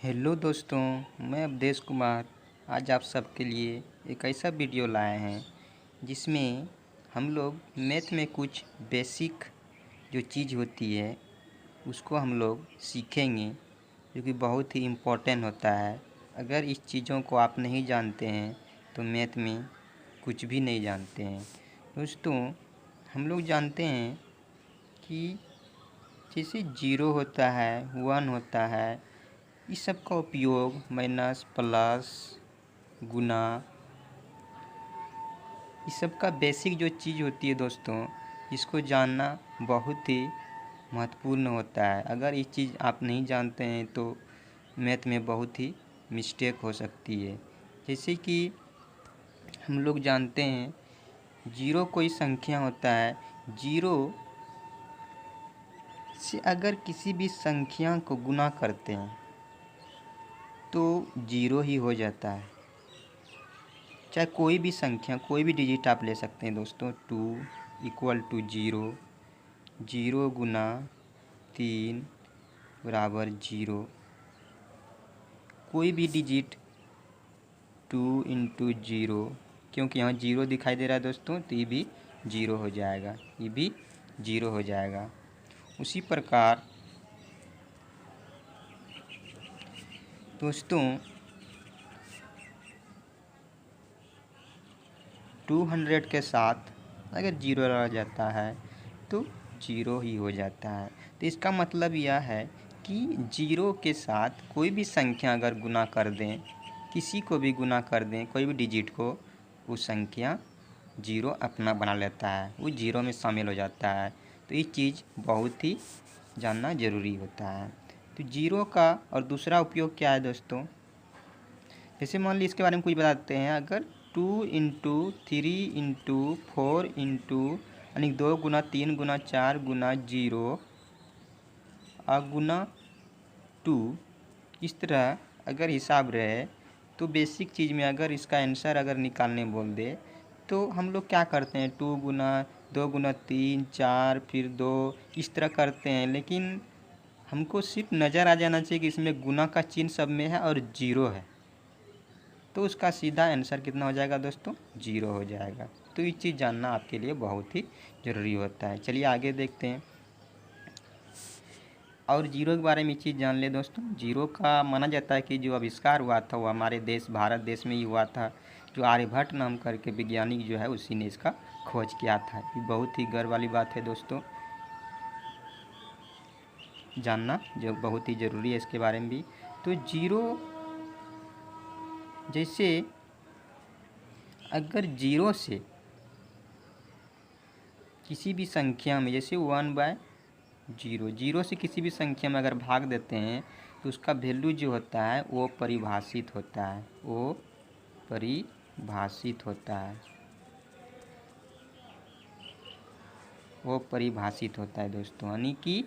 Hello दोस्तों, मैं अवधेश कुमार आज आप सबके लिए एक ऐसा वीडियो लाए हैं जिसमें हम लोग मैथ में कुछ बेसिक जो चीज़ होती है उसको हम लोग सीखेंगे, जो कि बहुत ही इम्पोर्टेंट होता है। अगर इस चीज़ों को आप नहीं जानते हैं तो मैथ में कुछ भी नहीं जानते हैं। दोस्तों, हम लोग जानते हैं कि जैसे 0 होता है, 1 होता है, इस सब का उपयोग माइनस प्लस गुना इस सब का बेसिक जो चीज़ होती है दोस्तों, इसको जानना बहुत ही महत्वपूर्ण होता है। अगर ये चीज़ आप नहीं जानते हैं तो मैथ में बहुत ही मिस्टेक हो सकती है। जैसे कि हम लोग जानते हैं 0 कोई संख्या होता है, 0 से अगर किसी भी संख्या को गुना करते हैं तो 0 ही हो जाता है। चाहे कोई भी संख्या, कोई भी डिजिट आप ले सकते हैं दोस्तों। 2 इक्वल टू 0, 0 गुना 3 बराबर 0। कोई भी डिजिट 2 इंटू 0, क्योंकि यहाँ 0 दिखाई दे रहा है दोस्तों, तो ये भी 0 हो जाएगा, ये भी 0 हो जाएगा। उसी प्रकार दोस्तों 200 के साथ अगर 0 रह जाता है तो 0 ही हो जाता है। तो इसका मतलब यह है कि 0 के साथ कोई भी संख्या अगर गुना कर दें, किसी को भी गुना कर दें, कोई भी डिजिट को, वो संख्या 0 अपना बना लेता है, वो 0 में शामिल हो जाता है। तो ये चीज़ बहुत ही जानना ज़रूरी होता है। तो 0 का और दूसरा उपयोग क्या है दोस्तों, जैसे मान लीजिए इसके बारे में कुछ बताते हैं। अगर 2 इंटू 3 इंटू 4 इंटू यानी 2 गुना 3 गुना 4 गुना 0 गुना 2, इस तरह अगर हिसाब रहे तो बेसिक चीज़ में अगर इसका आंसर अगर निकालने बोल दे तो हम लोग क्या करते हैं, 2 गुना 2 गुना 3 4 फिर 2 इस तरह करते हैं। लेकिन हमको सिर्फ नज़र आ जाना चाहिए कि इसमें गुना का चिन्ह सब में है और 0 है, तो उसका सीधा आंसर कितना हो जाएगा दोस्तों, 0 हो जाएगा। तो ये चीज़ जानना आपके लिए बहुत ही ज़रूरी होता है। चलिए आगे देखते हैं और 0 के बारे में चीज़ जान ले दोस्तों। 0 का माना जाता है कि जो आविष्कार हुआ था वो हमारे देश भारत देश में ही हुआ था। जो आर्यभट्ट नाम करके वैज्ञानिक जो है उसी ने इसका खोज किया था। ये बहुत ही गर्व वाली बात है दोस्तों, जानना जो बहुत ही ज़रूरी है इसके बारे में भी। तो 0 जैसे अगर 0 से किसी भी संख्या में, जैसे 1/0, 0 से किसी भी संख्या में अगर भाग देते हैं तो उसका वैल्यू जो होता है वो परिभाषित होता है, वो परिभाषित होता है, वो परिभाषित होता है दोस्तों, यानी कि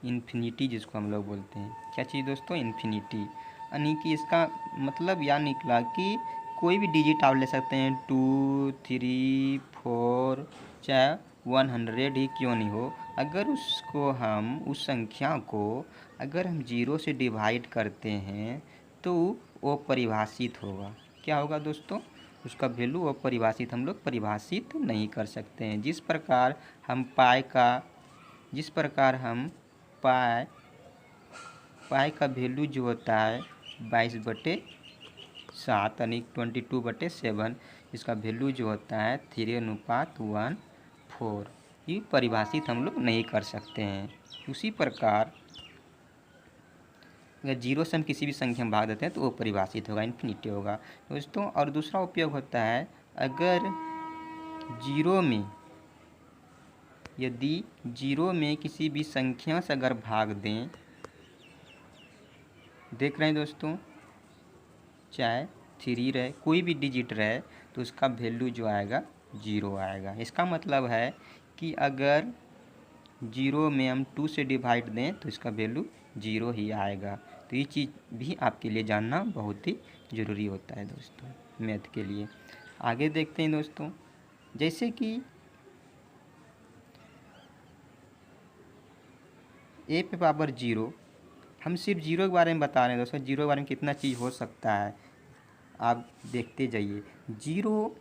इन्फिनिटी जिसको हम लोग बोलते हैं। क्या चीज़ दोस्तों, इन्फिनिटी। यानी कि इसका मतलब यह निकला कि कोई भी डिजिट आप ले सकते हैं, 2 3 4 चाहे 100 ही क्यों नहीं हो, अगर उसको हम उस संख्या को अगर हम 0 से डिवाइड करते हैं तो वो परिभाषित होगा। क्या होगा दोस्तों, उसका वैल्यू वो परिभाषित, हम लोग परिभाषित नहीं कर सकते हैं। जिस प्रकार हम पाई का वैल्यू जो होता है 22/7 यानी 22/7, इसका वैल्यू जो होता है 3:1:4, ये परिभाषित हम लोग नहीं कर सकते हैं। उसी प्रकार अगर 0 से हम किसी भी संख्या में भाग देते हैं तो वो परिभाषित होगा, इन्फिनिटी होगा दोस्तों। और दूसरा उपयोग होता है, अगर 0 में यदि 0 में किसी भी संख्या से अगर भाग दें, देख रहे हैं दोस्तों, चाहे 3 रहे, कोई भी डिजिट रहे, तो उसका वैल्यू जो आएगा 0 आएगा। इसका मतलब है कि अगर 0 में हम 2 से डिवाइड दें तो इसका वैल्यू 0 ही आएगा। तो ये चीज़ भी आपके लिए जानना बहुत ही ज़रूरी होता है दोस्तों, मैथ के लिए। आगे देखते हैं दोस्तों, जैसे कि a पे पावर 0 हम सिर्फ जीरो के बारे में बता रहे हैं दोस्तों। जीरो के बारे में कितना चीज़ हो सकता है आप देखते जाइए। जीरो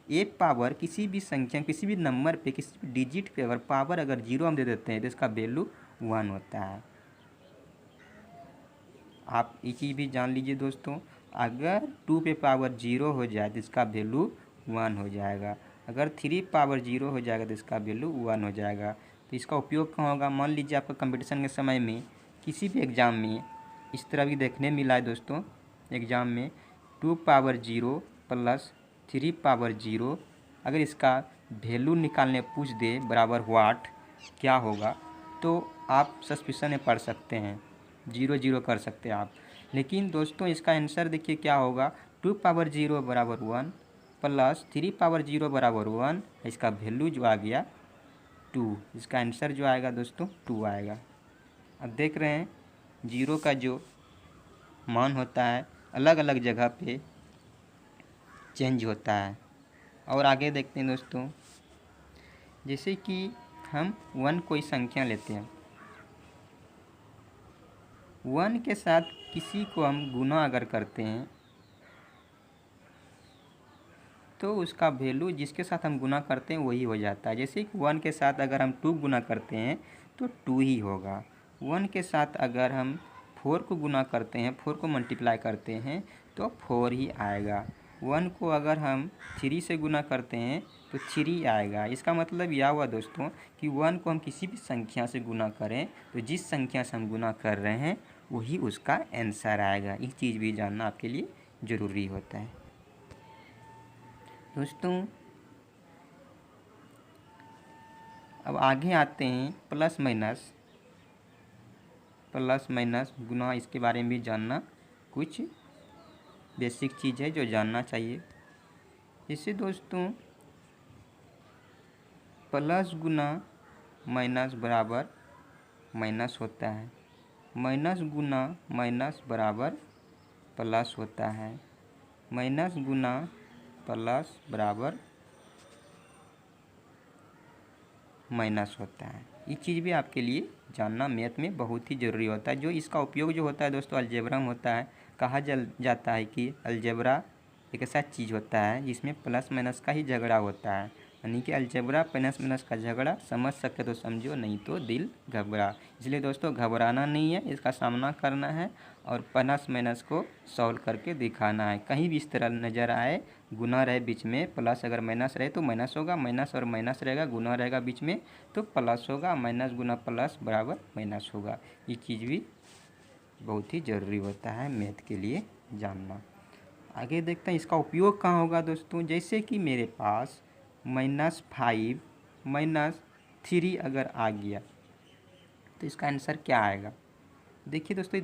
एक पावर किसी भी संख्या, किसी भी नंबर पे, किसी भी डिजिट पे अगर पावर अगर जीरो हम दे देते हैं तो इसका वैल्यू 1 होता है। आप ये चीज़ भी जान लीजिए दोस्तों, अगर 2 पे पावर जीरो हो जाए तो इसका वैल्यू 1 हो जाएगा। अगर 3 पावर जीरो हो जाएगा तो इसका वैल्यू 1 हो जाएगा। तो इसका उपयोग कहाँ होगा? मान लीजिए आपका कंपटीशन के समय में किसी भी एग्ज़ाम में इस तरह भी देखने मिला है दोस्तों। एग्ज़ाम में 2 power zero plus 3 power zero, अगर इसका वैल्यू निकालने पूछ दे बराबर व्हाट क्या होगा, तो आप सस्पिशन में पढ़ सकते हैं, 0 0 कर सकते हैं आप। लेकिन दोस्तों इसका आंसर देखिए क्या होगा, 2 पावर जीरो बराबर 1 प्लस 3 पावर जीरो बराबर 1, इसका वैल्यू जो आ गया 2। इसका आंसर जो आएगा दोस्तों 2 आएगा। अब देख रहे हैं जीरो का जो मान होता है अलग अलग जगह पे चेंज होता है। और आगे देखते हैं दोस्तों, जैसे कि हम 1 कोई संख्या लेते हैं, 1 के साथ किसी को हम गुना अगर करते हैं तो उसका वैल्यू जिसके साथ हम गुना करते हैं वही हो जाता है। जैसे कि 1 के साथ अगर हम 2 गुना करते हैं तो 2 ही होगा। 1 के साथ अगर हम 4 को गुना करते हैं, 4 को मल्टीप्लाई करते हैं तो 4 ही आएगा। 1 को अगर हम 3 से गुना करते हैं तो 3 आएगा। इसका मतलब यह हुआ दोस्तों कि 1 को हम किसी भी संख्या से गुना करें तो जिस संख्या से हम गुना कर रहे हैं वही उसका आंसर आएगा। ये चीज़ भी जानना आपके लिए ज़रूरी होता है दोस्तों। अब आगे आते हैं प्लस माइनस गुना, इसके बारे में भी जानना कुछ बेसिक चीज़ है जो जानना चाहिए। इससे दोस्तों प्लस गुना माइनस बराबर माइनस होता है, माइनस गुना माइनस बराबर प्लस होता है, माइनस गुना प्लस बराबर माइनस होता है। ये चीज़ भी आपके लिए जानना मैथ में बहुत ही ज़रूरी होता है। जो इसका उपयोग जो होता है दोस्तों अलजेब्रा में होता है। कहा जाता है कि अलजेब्रा एक ऐसा चीज़ होता है जिसमें प्लस माइनस का ही झगड़ा होता है, यानी कि अलजेब्रा प्लस माइनस का झगड़ा समझ सके तो समझो, नहीं तो दिल घबरा। इसलिए दोस्तों घबराना नहीं है, इसका सामना करना है और प्लस माइनस को सॉल्व करके दिखाना है। कहीं भी इस तरह नज़र आए गुना रहे बीच में, प्लस अगर माइनस रहे तो माइनस होगा, माइनस और माइनस रहेगा, गुना रहेगा बीच में तो प्लस होगा, माइनस गुना प्लस बराबर माइनस होगा। ये चीज़ भी बहुत ही ज़रूरी होता है मैथ के लिए जानना। आगे देखते हैं इसका उपयोग कहाँ होगा दोस्तों। जैसे कि मेरे पास -5 -3 अगर आ गया तो इसका आंसर क्या आएगा? देखिए दोस्तों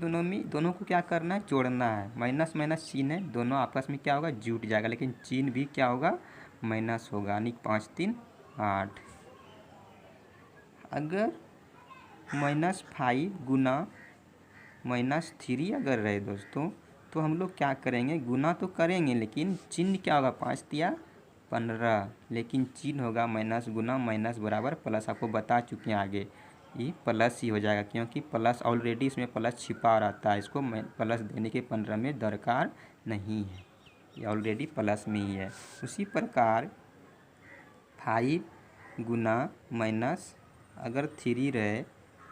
दोनों को क्या करना है, जोड़ना है। माइनस माइनस चिन्ह है, दोनों आपस में क्या होगा, जुट जाएगा, लेकिन चिन्ह भी क्या होगा, माइनस होगा, यानी 5 3 8। अगर -5 गुना -3 अगर रहे दोस्तों तो हम लोग क्या करेंगे, गुना तो करेंगे लेकिन चिन्ह क्या होगा, 5 3 15, लेकिन चिन्ह होगा माइनस गुना माइनस बराबर प्लस। आपको बता चुके हैं आगे, ये प्लस ही हो जाएगा क्योंकि प्लस ऑलरेडी इसमें प्लस छिपा रहता है, इसको प्लस देने के 15 में दरकार नहीं है, ये ऑलरेडी प्लस में ही है। उसी प्रकार 5 गुना माइनस अगर 3 रहे,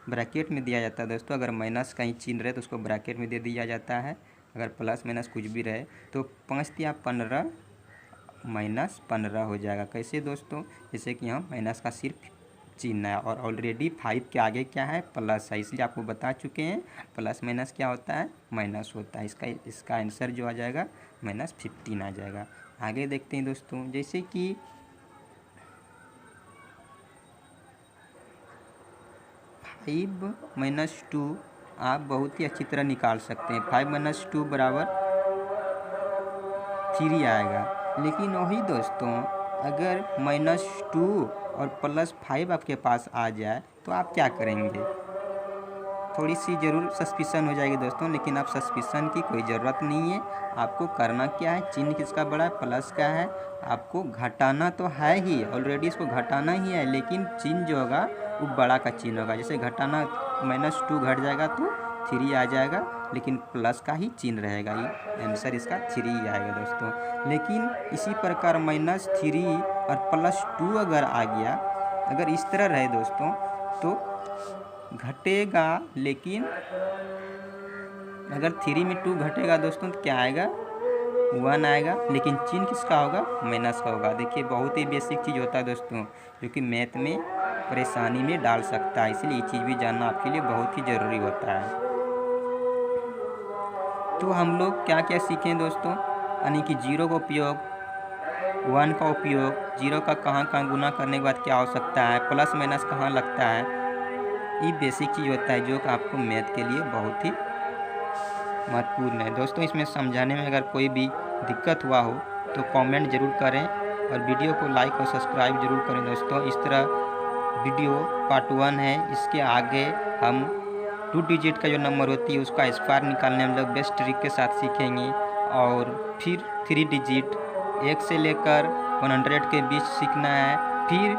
ब्रैकेट में दिया जाता है दोस्तों। अगर माइनस कहीं चिन्ह रहे तो उसको ब्रैकेट में दे दिया जाता है, अगर प्लस माइनस कुछ भी रहे तो 5 3 15 -15 हो जाएगा। कैसे दोस्तों, जैसे कि यहाँ माइनस का सिर्फ चिन्ह है और ऑलरेडी 5 के आगे क्या है, प्लस है, इसलिए आपको बता चुके हैं प्लस माइनस क्या होता है, माइनस होता है। इसका आंसर जो आ जाएगा -15 आ जाएगा। आगे देखते हैं दोस्तों, जैसे कि 5 - 2 आप बहुत ही अच्छी तरह निकाल सकते हैं। 5 - 2 बराबर 3 आएगा। लेकिन वही दोस्तों अगर -2 और +5 आपके पास आ जाए तो आप क्या करेंगे, थोड़ी सी ज़रूर सस्पिशन हो जाएगी दोस्तों, लेकिन आप सस्पिशन की कोई ज़रूरत नहीं है। आपको करना क्या है, चिन्ह किसका बड़ा है, प्लस का है, आपको घटाना तो है ही, ऑलरेडी इसको घटाना ही है, लेकिन चिन्ह जो होगा वो बड़ा का चिन्ह होगा। जैसे घटाना -2 घट जाएगा तो 3 आ जाएगा, लेकिन प्लस का ही चिन्ह रहेगा, ये आंसर इसका 3 ही आएगा दोस्तों। लेकिन इसी प्रकार -3 और +2 अगर आ गया, अगर इस तरह रहे दोस्तों तो घटेगा, लेकिन अगर 3 में 2 घटेगा दोस्तों तो क्या आएगा, 1 आएगा, लेकिन चिन्ह किसका होगा, माइनस का होगा। देखिए बहुत ही बेसिक चीज़ होता है दोस्तों, जो कि मैथ में परेशानी में डाल सकता है, इसलिए ये चीज़ भी जानना आपके लिए बहुत ही ज़रूरी होता है। तो हम लोग क्या क्या सीखें दोस्तों, यानी कि 0 का उपयोग, 1 का उपयोग, 0 का कहाँ कहाँ गुना करने के बाद क्या हो सकता है, प्लस माइनस कहाँ लगता है, ये बेसिक चीज़ होता है जो कि आपको मैथ के लिए बहुत ही महत्वपूर्ण है दोस्तों। इसमें समझाने में अगर कोई भी दिक्कत हुआ हो तो कमेंट ज़रूर करें और वीडियो को लाइक और सब्सक्राइब ज़रूर करें दोस्तों। इस तरह वीडियो पार्ट 1 है, इसके आगे हम 2 डिजिट का जो नंबर होती है उसका स्क्वायर निकालने हम लोग बेस्ट ट्रिक के साथ सीखेंगे, और फिर 3 डिजिट 1 से लेकर 100 के बीच सीखना है, फिर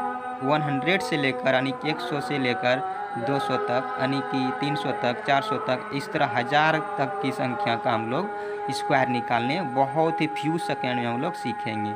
100 से लेकर यानी कि 100 से लेकर 200 तक, यानी कि 300 तक, 400 तक, इस तरह 1000 तक की संख्या का हम लोग स्क्वायर निकालने बहुत ही फ्यू सेकेंड में हम लोग सीखेंगे।